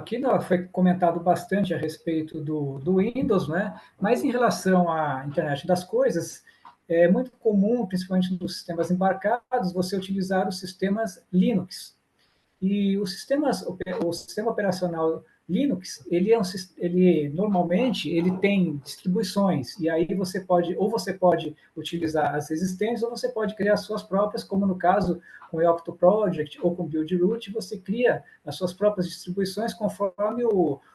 aqui foi comentado bastante a respeito do Windows, né? Mas em relação à internet das coisas, é muito comum, principalmente nos sistemas embarcados, você utilizar os sistemas Linux. E o sistema operacional Linux, ele normalmente ele tem distribuições, e aí você pode utilizar as existentes, ou você pode criar as suas próprias, como no caso com o Yocto Project ou com o Buildroot, você cria as suas próprias distribuições conforme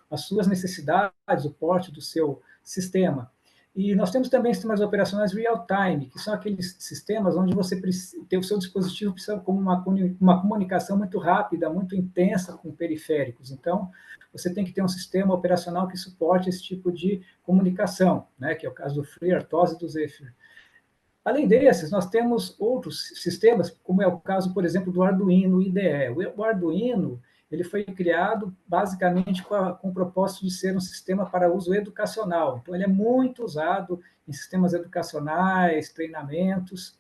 as suas necessidades, o porte do seu sistema. E nós temos também sistemas operacionais real-time, que são aqueles sistemas onde você tem o seu dispositivo precisa como uma comunicação muito rápida, muito intensa com periféricos. Então, você tem que ter um sistema operacional que suporte esse tipo de comunicação, né, que é o caso do FreeRTOS e do Zephyr. Além desses, nós temos outros sistemas, como é o caso, por exemplo, do Arduino IDE. O Arduino ele foi criado basicamente com o propósito de ser um sistema para uso educacional. Então, ele é muito usado em sistemas educacionais, treinamentos.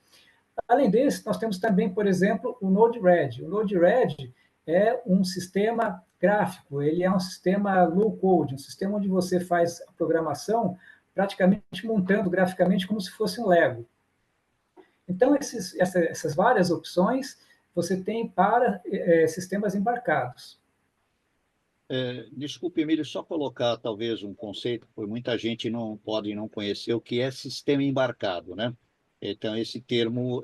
Além desse, nós temos também, por exemplo, o Node-RED. O Node-RED é um sistema gráfico, ele é um sistema low-code, um sistema onde você faz a programação praticamente montando graficamente como se fosse um Lego. Então, essas várias opções você tem para sistemas embarcados. Desculpe, Emílio, só colocar talvez um conceito, porque muita gente não pode não conhecer o que é sistema embarcado, né? Então, esse termo,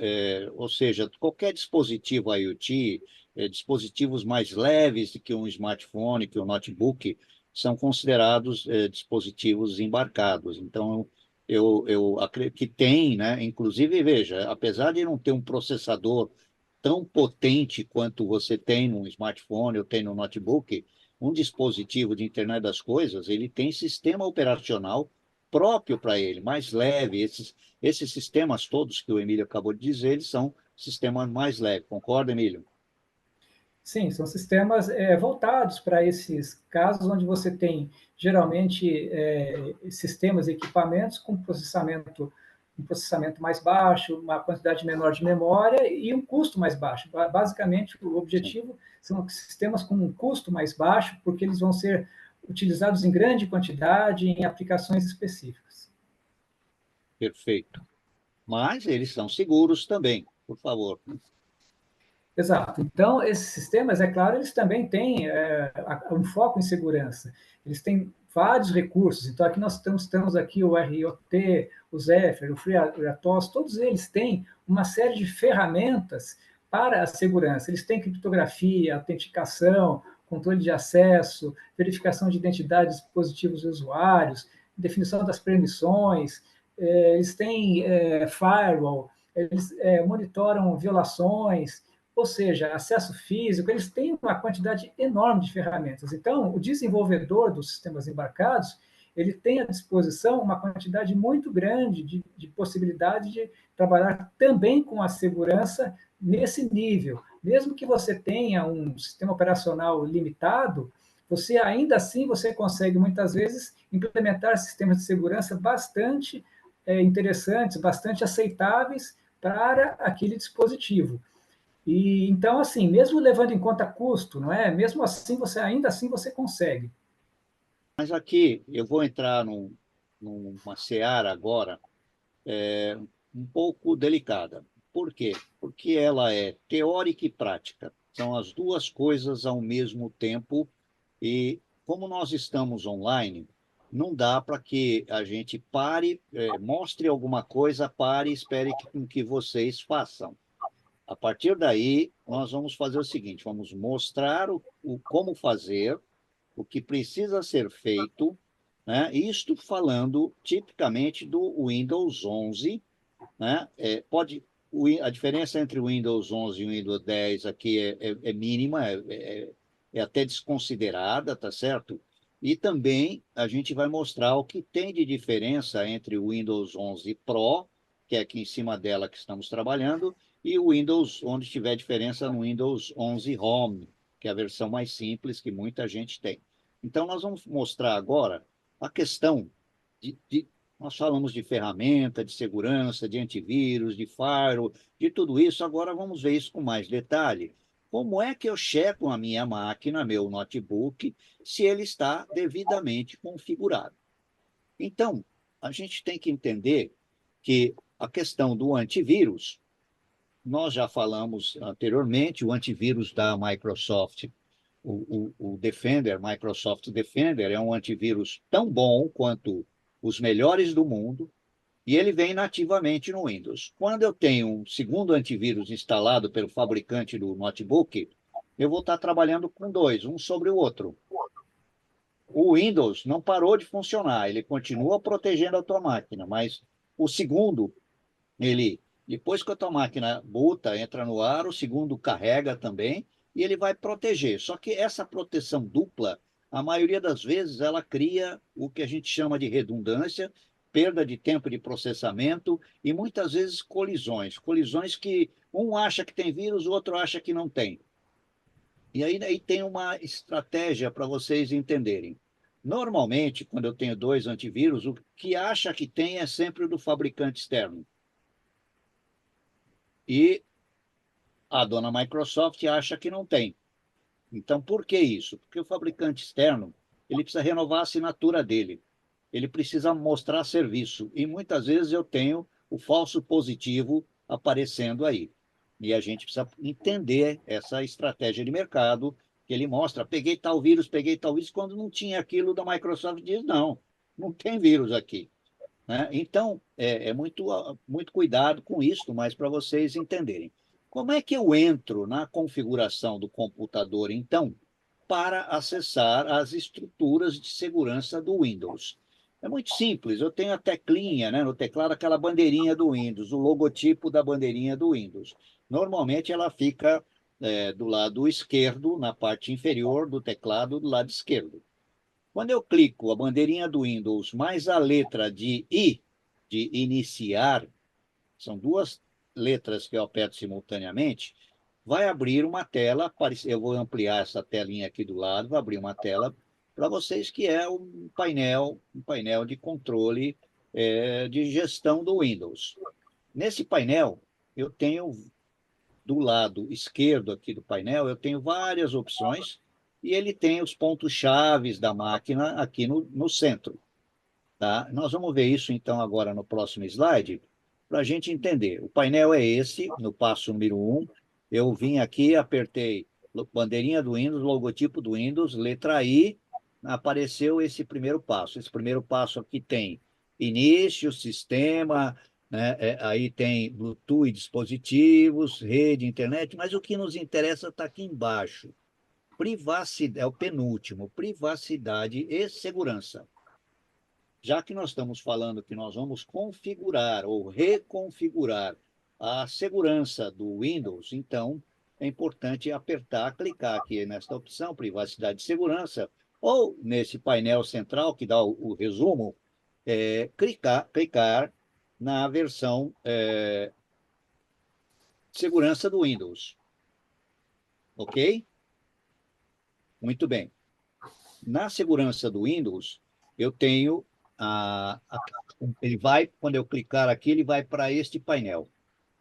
ou seja, qualquer dispositivo IoT, dispositivos mais leves do que um smartphone, que um notebook, são considerados dispositivos embarcados. Então, eu acredito que tem, né? Inclusive, veja, apesar de não ter um processador tão potente quanto você tem num smartphone ou tem no notebook, um dispositivo de internet das coisas, ele tem sistema operacional próprio para ele, mais leve. Esses sistemas todos que o Emílio acabou de dizer, eles são sistemas mais leves. Concorda, Emílio? Sim, são sistemas voltados para esses casos onde você tem geralmente sistemas e equipamentos com um processamento mais baixo, uma quantidade menor de memória e um custo mais baixo. Basicamente, o Sim, objetivo são sistemas com um custo mais baixo, porque eles vão ser utilizados em grande quantidade em aplicações específicas. perfeito. Mas eles são seguros também, por favor. Exato. Então, esses sistemas, é claro, eles também têm um foco em segurança. Eles têm vários recursos. Então, aqui nós temos aqui o RIOT, o Zephyr, o FreeRTOS, todos eles têm uma série de ferramentas para a segurança. Eles têm criptografia, autenticação, controle de acesso, verificação de identidade de dispositivos e usuários, definição das permissões, eles têm firewall, eles monitoram violações, ou seja, acesso físico, eles têm uma quantidade enorme de ferramentas. Então, o desenvolvedor dos sistemas embarcados, ele tem à disposição uma quantidade muito grande de possibilidade de trabalhar também com a segurança nesse nível. Mesmo que você tenha um sistema operacional limitado, você ainda assim você consegue muitas vezes implementar sistemas de segurança bastante interessantes, bastante aceitáveis para aquele dispositivo. E então, assim, mesmo levando em conta custo, não é? Mesmo assim, ainda assim você consegue. Mas aqui eu vou entrar numa seara agora um pouco delicada. Por quê? Porque ela é teórica e prática. São as duas coisas ao mesmo tempo. E como nós estamos online, não dá para que a gente pare, mostre alguma coisa, pare e espere que vocês façam. A partir daí, nós vamos fazer o seguinte: vamos mostrar como fazer, o que precisa ser feito, né? Isto falando tipicamente do Windows 11, né? A diferença entre o Windows 11 e o Windows 10 aqui é mínima, é até desconsiderada, tá certo? E também a gente vai mostrar o que tem de diferença entre o Windows 11 Pro, que é aqui em cima dela que estamos trabalhando, e o Windows, onde tiver diferença no Windows 11 Home, que é a versão mais simples que muita gente tem. Então, nós vamos mostrar agora a questão de nós falamos de ferramenta, de segurança, de antivírus, de firewall, de tudo isso. Agora vamos ver isso com mais detalhe. Como é que eu checo a minha máquina, meu notebook, se ele está devidamente configurado? Então, a gente tem que entender que a questão do antivírus, nós já falamos anteriormente, o antivírus da Microsoft, o Defender, Microsoft Defender, é um antivírus tão bom quanto os melhores do mundo, e ele vem nativamente no Windows. Quando eu tenho um segundo antivírus instalado pelo fabricante do notebook, eu vou estar trabalhando com dois, um sobre o outro. O Windows não parou de funcionar, ele continua protegendo a tua máquina, mas o segundo, depois que a tua máquina boota, entra no ar, o segundo carrega também, e ele vai proteger. Só que essa proteção dupla, a maioria das vezes, ela cria o que a gente chama de redundância, perda de tempo de processamento e muitas vezes colisões. Colisões que um acha que tem vírus, o outro acha que não tem. E aí tem uma estratégia para vocês entenderem. Normalmente, quando eu tenho dois antivírus, o que acha que tem é sempre o do fabricante externo. E a dona Microsoft acha que não tem. Então, por que isso? Porque o fabricante externo, ele precisa renovar a assinatura dele. Ele precisa mostrar serviço. E muitas vezes eu tenho o falso positivo aparecendo aí. E a gente precisa entender essa estratégia de mercado que ele mostra. Peguei tal vírus, quando não tinha aquilo da Microsoft, diz, não, não tem vírus aqui. Né? Então, é muito cuidado com isso, mas para vocês entenderem. Como é que eu entro na configuração do computador, então, para acessar as estruturas de segurança do Windows? É muito simples, eu tenho a teclinha, né, no teclado, aquela bandeirinha do Windows, o logotipo da bandeirinha do Windows. Normalmente ela fica do lado esquerdo, na parte inferior do teclado, do lado esquerdo. Quando eu clico a bandeirinha do Windows mais a letra de I, de iniciar, são duas letras que eu aperto simultaneamente, vai abrir uma tela, eu vou ampliar essa telinha aqui do lado, vai abrir uma tela para vocês que é um painel de controle de gestão do Windows. Nesse painel, eu tenho do lado esquerdo aqui do painel, eu tenho várias opções e ele tem os pontos chaves da máquina aqui no centro. Tá? Nós vamos ver isso, então, agora no próximo slide, para a gente entender. O painel é esse, no passo número 1. Eu vim aqui, apertei bandeirinha do Windows, logotipo do Windows, letra I, apareceu esse primeiro passo. Esse primeiro passo aqui tem início, sistema, né? Aí tem Bluetooth e dispositivos, rede, internet, mas o que nos interessa está aqui embaixo. Privacidade, é o penúltimo, privacidade e segurança. Já que nós estamos falando que nós vamos configurar ou reconfigurar a segurança do Windows, então é importante apertar, clicar aqui nesta opção, privacidade e segurança, ou nesse painel central que dá o resumo, clicar na versão segurança do Windows. Ok? Muito bem. Na segurança do Windows, eu tenho ele vai, quando eu clicar aqui, ele vai para este painel,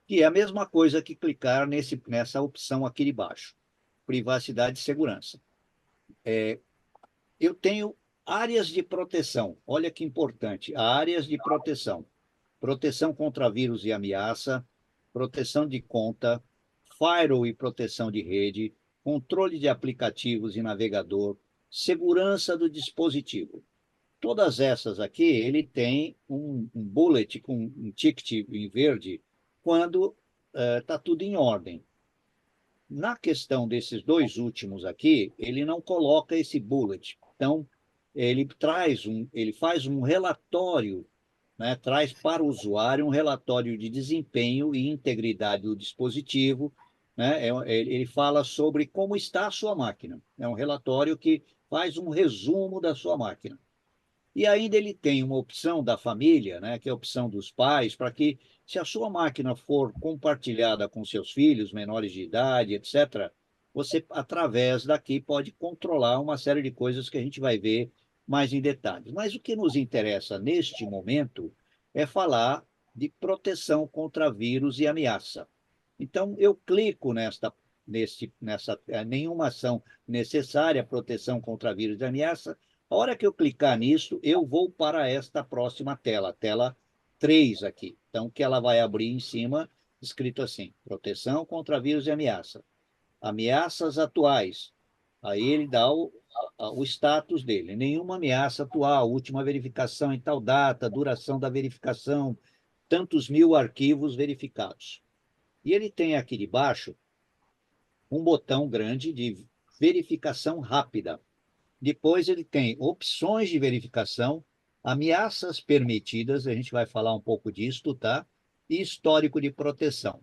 que é a mesma coisa que clicar nessa opção aqui de baixo, privacidade e segurança. Eu tenho áreas de proteção, olha que importante, áreas de proteção. Proteção contra vírus e ameaça, proteção de conta, firewall e proteção de rede, controle de aplicativos e navegador, segurança do dispositivo. Todas essas aqui, ele tem um bullet com um ticket em verde quando está tudo em ordem. Na questão desses dois últimos aqui, ele não coloca esse bullet. Então, ele faz um relatório, né, traz para o usuário um relatório de desempenho e integridade do dispositivo, né, ele fala sobre como está a sua máquina. É um relatório que faz um resumo da sua máquina. E ainda ele tem uma opção da família, né, que é a opção dos pais, para que, se a sua máquina for compartilhada com seus filhos menores de idade, etc., você, através daqui, pode controlar uma série de coisas que a gente vai ver mais em detalhes. Mas o que nos interessa neste momento é falar de proteção contra vírus e ameaça. Então, eu clico nenhuma ação necessária, proteção contra vírus de ameaça. A hora que eu clicar nisso, eu vou para esta próxima tela, tela 3 aqui. Então, que ela vai abrir em cima, escrito assim, proteção contra vírus de ameaça. Ameaças atuais. Aí ele dá o status dele. Nenhuma ameaça atual, última verificação em tal data, duração da verificação, tantos mil arquivos verificados. E ele tem aqui debaixo um botão grande de verificação rápida. Depois ele tem opções de verificação, ameaças permitidas, a gente vai falar um pouco disso, tá? E histórico de proteção.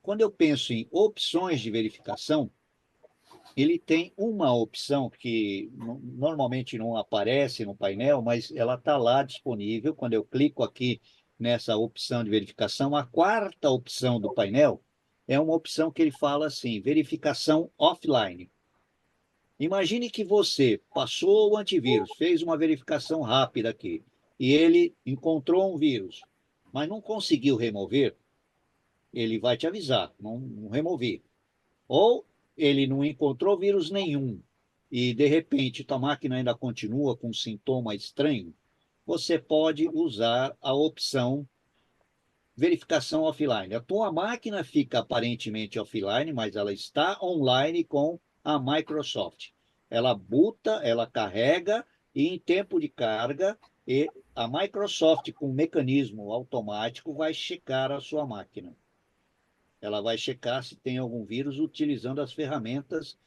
Quando eu penso em opções de verificação, ele tem uma opção que normalmente não aparece no painel, mas ela está lá disponível. Quando eu clico aqui nessa opção de verificação, a quarta opção do painel é uma opção que ele fala assim, verificação offline. Imagine que você passou o antivírus, fez uma verificação rápida aqui, e ele encontrou um vírus, mas não conseguiu remover, ele vai te avisar, não removi. Ou ele não encontrou vírus nenhum, e de repente tua máquina ainda continua com um sintoma estranho, você pode usar a opção verificação offline. A tua máquina fica aparentemente offline, mas ela está online com a Microsoft. Ela boota, ela carrega, e em tempo de carga, a Microsoft, com um mecanismo automático, vai checar a sua máquina. Ela vai checar se tem algum vírus utilizando as ferramentas,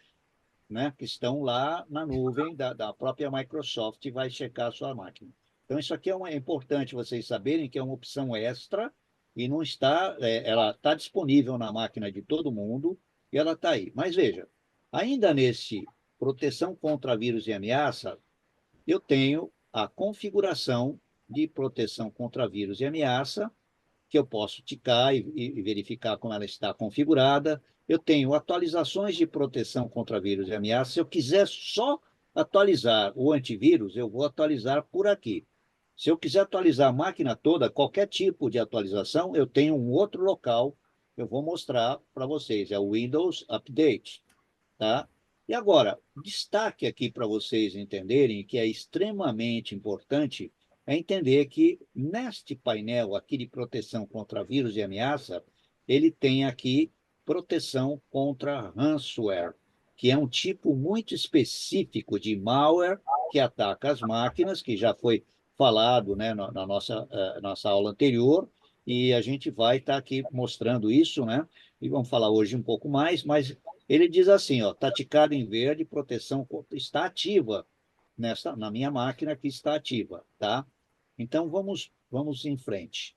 né, que estão lá na nuvem da própria Microsoft, e vai checar a sua máquina. Então, isso aqui é importante vocês saberem que é uma opção extra e não está, ela está disponível na máquina de todo mundo e ela está aí. Mas veja, ainda nesse proteção contra vírus e ameaça, eu tenho a configuração de proteção contra vírus e ameaça, que eu posso ticar e verificar como ela está configurada. Eu tenho atualizações de proteção contra vírus e ameaças. Se eu quiser só atualizar o antivírus, eu vou atualizar por aqui. Se eu quiser atualizar a máquina toda, qualquer tipo de atualização, eu tenho um outro local, eu vou mostrar para vocês, é o Windows Update, tá? E agora, destaque aqui para vocês entenderem que é extremamente importante é entender que neste painel aqui de proteção contra vírus e ameaça, ele tem aqui proteção contra ransomware, que é um tipo muito específico de malware que ataca as máquinas, que já foi falado, né, na nossa aula anterior, e a gente vai estar aqui mostrando isso, né? E vamos falar hoje um pouco mais, mas ele diz assim, ó, está ticado em verde, proteção está ativa na minha máquina que está ativa, tá? Então vamos em frente.